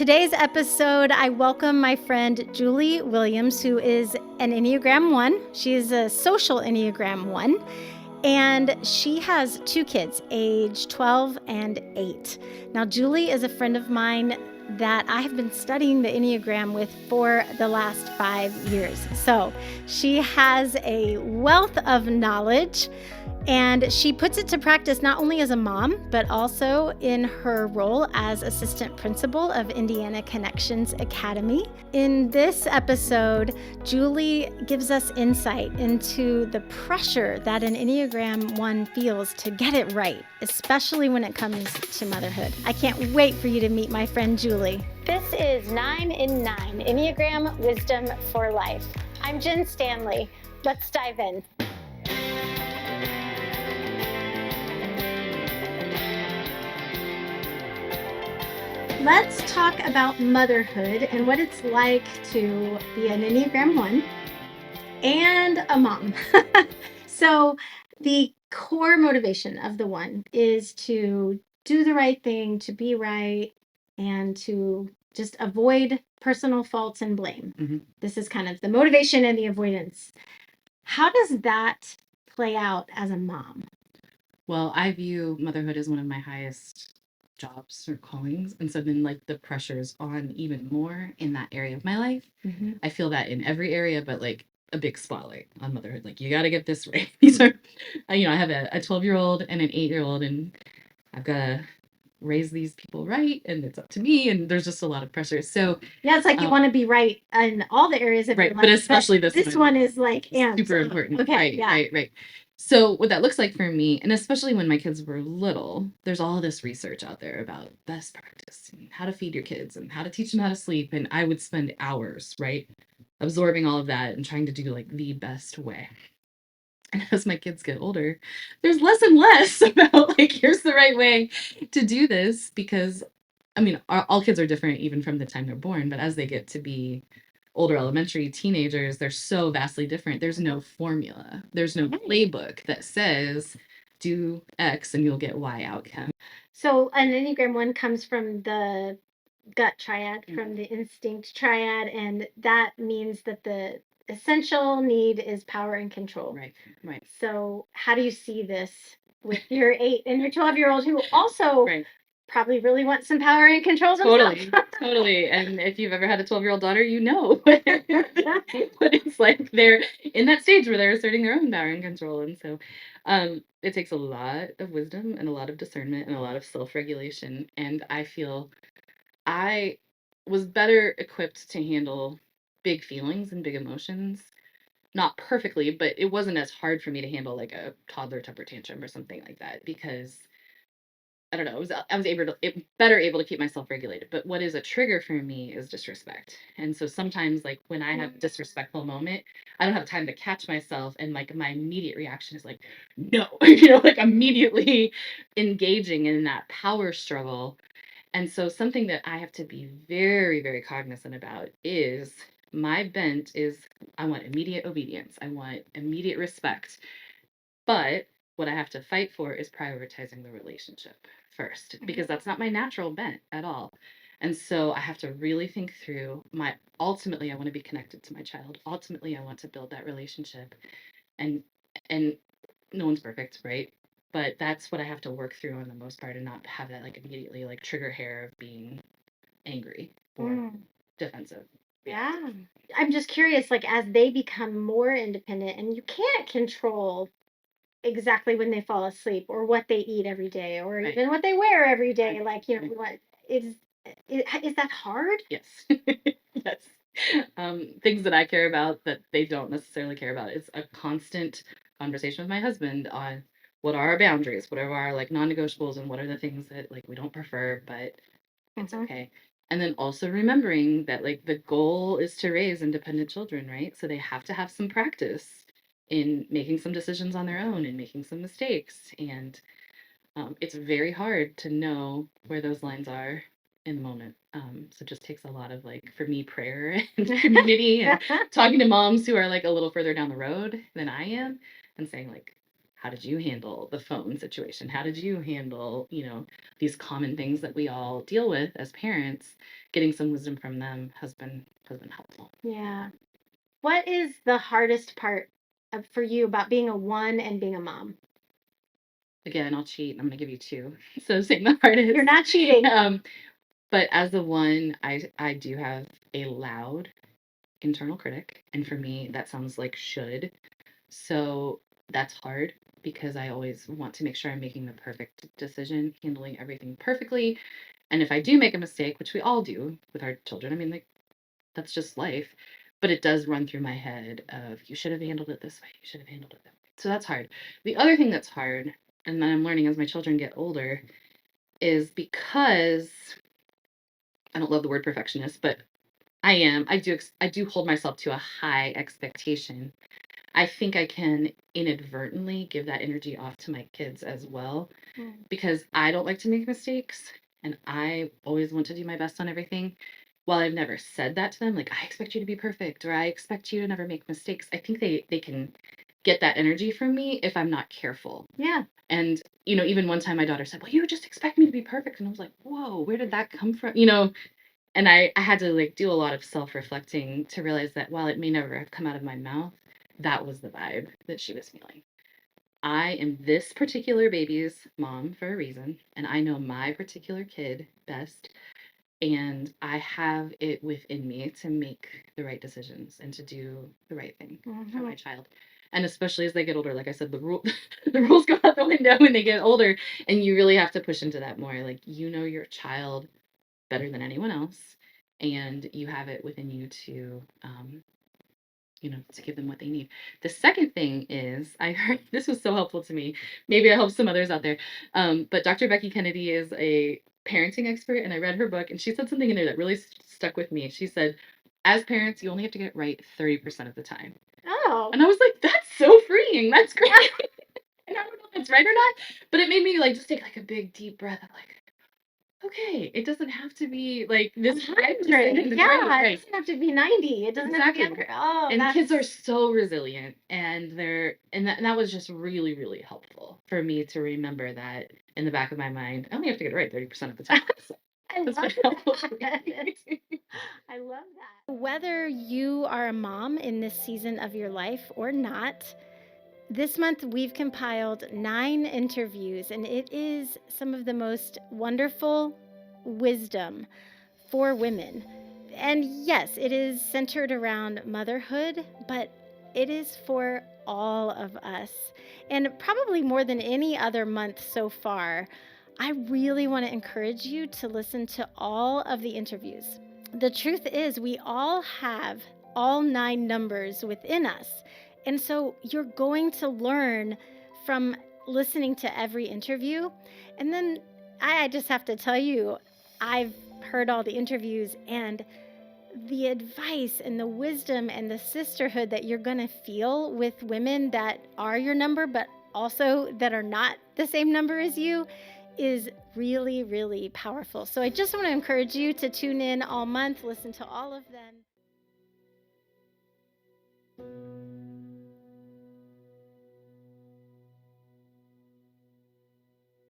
today's episode, I welcome my friend Julie Williams, who is an Enneagram 1. She is a social Enneagram 1, and she has 2 kids, age 12 and 8. Now, Julie is a friend of mine that I have been studying the Enneagram with for the last 5 years. So she has a wealth of knowledge, and she puts it to practice not only as a mom, but also in her role as assistant principal of Indiana Connections Academy. In this episode, Julie gives us insight into the pressure that an Enneagram 1 feels to get it right, especially when it comes to motherhood. I can't wait for you to meet my friend Julie. This is 9 in 9, Enneagram Wisdom for Life. I'm Jen Stanley. Let's dive in. Let's talk about motherhood and what it's like to be an Enneagram 1 and a mom. So the core motivation of the 1 is to do the right thing, to be right, and to just avoid personal faults and blame. Mm-hmm. This is kind of the motivation and the avoidance. How does that play out as a mom? Well, I view motherhood as one of my highest jobs or callings. And so then, like, the pressure's on even more in that area of my life. Mm-hmm. I feel that in every area, but like a big spotlight on motherhood. Like, you got to get this right. These are, I have a 12-year-old and an 8-year-old, and I've got to raise these people right, and it's up to me, and there's just a lot of pressure. So yeah, it's like you want to be right in all the areas of your life, but especially this one is like super important. Okay, Right. So what that looks like for me, and especially when my kids were little, there's all this research out there about best practice and how to feed your kids and how to teach them how to sleep, and I would spend hours, right, absorbing all of that and trying to do like the best way. And as my kids get older, there's less and less about like, here's the right way to do this, because all kids are different even from the time they're born, but as they get to be older elementary teenagers, they're so vastly different. There's no formula. There's no playbook that says do X and you'll get Y outcome. So an Enneagram 1 comes from the gut triad, from the instinct triad, and that means that the essential need is power and control. Right. So how do you see this with your 8 and your 12-year-old who also probably really want some power and control themselves? Totally. And if you've ever had a 12-year-old daughter, you know what it's like. They're in that stage where they're asserting their own power and control. And so it takes a lot of wisdom and a lot of discernment and a lot of self-regulation. And I feel I was better equipped to handle big feelings and big emotions. Not perfectly, but it wasn't as hard for me to handle like a toddler temper tantrum or something like that, because I don't know, I was better able to keep myself regulated. But what is a trigger for me is disrespect. And so sometimes, like, when I have a disrespectful moment, I don't have time to catch myself, and like my immediate reaction is like, no, like immediately engaging in that power struggle. And so something that I have to be very, very cognizant about is my bent is I want immediate obedience. I want immediate respect. But what I have to fight for is prioritizing the relationship first, because that's not my natural bent at all. And so I have to really think through ultimately I want to be connected to my child. Ultimately I want to build that relationship. And and no one's perfect, right? But that's what I have to work through on the most part, and not have that like immediately like trigger hair of being angry or defensive. Yeah. I'm just curious, like, as they become more independent and you can't control exactly when they fall asleep or what they eat every day or even what they wear every day, like, what is that hard? Yes. Yes. Things that I care about that they don't necessarily care about. It's a constant conversation with my husband on what are our boundaries, what are our like non-negotiables, and what are the things that like we don't prefer, but it's okay. And then also remembering that like the goal is to raise independent children, right? So they have to have some practice in making some decisions on their own and making some mistakes. And it's very hard to know where those lines are in the moment. So it just takes a lot of like, for me, prayer and community and talking to moms who are like a little further down the road than I am, and saying like, how did you handle the phone situation? How did you handle, these common things that we all deal with as parents? Getting some wisdom from them has been helpful. Yeah. What is the hardest part for you about being a one and being a mom? Again, I'll cheat. I'm going to give you two. So saying the hardest. You're not cheating. But as a one, I do have a loud internal critic, and for me, that sounds like should. So that's hard because I always want to make sure I'm making the perfect decision, handling everything perfectly. And if I do make a mistake, which we all do with our children, I mean, like, that's just life. But it does run through my head of you should have handled it this way, you should have handled it that way. So that's hard. The other thing that's hard, and that I'm learning as my children get older, is because I don't love the word perfectionist, but I do hold myself to a high expectation. I think I can inadvertently give that energy off to my kids as well because I don't like to make mistakes and I always want to do my best on everything. While I've never said that to them, like I expect you to be perfect or I expect you to never make mistakes, I think they can get that energy from me if I'm not careful. Yeah. And even one time my daughter said, "Well, you just expect me to be perfect." And I was like, "Whoa, where did that come from?" And I had to like do a lot of self-reflecting to realize that while it may never have come out of my mouth, that was the vibe that she was feeling. I am this particular baby's mom for a reason, and I know my particular kid best, and I have it within me to make the right decisions and to do the right thing for my child. And especially as they get older, like I said, the rules go out the window when they get older, and you really have to push into that more. Like your child better than anyone else, and you have it within you to give them what they need. The second thing is, I heard this was so helpful to me. Maybe I help some others out there. But Dr. Becky Kennedy is a parenting expert, and I read her book, and she said something in there that really stuck with me. She said, as parents, you only have to get it right 30% of the time. Oh. And I was like, that's so freeing. That's great. And I don't know if that's right or not, but it made me like just take like a big deep breath of like, okay, it doesn't have to be like this 100. Yeah, Right. it doesn't have to be 90. It doesn't have to be Exactly. 100. Oh, And kids are so resilient, and that was just really, really helpful for me to remember that in the back of my mind. I only have to get it right 30% of the time. So I that's love been helpful for that. me. I love that. Whether you are a mom in this season of your life or not, this month we've compiled 9 interviews, and it is some of the most wonderful wisdom for women. And yes, it is centered around motherhood, but it is for all of us. And probably more than any other month so far, I really want to encourage you to listen to all of the interviews. The truth is, we all have all 9 numbers within us. And so you're going to learn from listening to every interview. And then I just have to tell you, I've heard all the interviews, and the advice and the wisdom and the sisterhood that you're going to feel with women that are your number, but also that are not the same number as you, is really, really powerful. So I just want to encourage you to tune in all month, listen to all of them.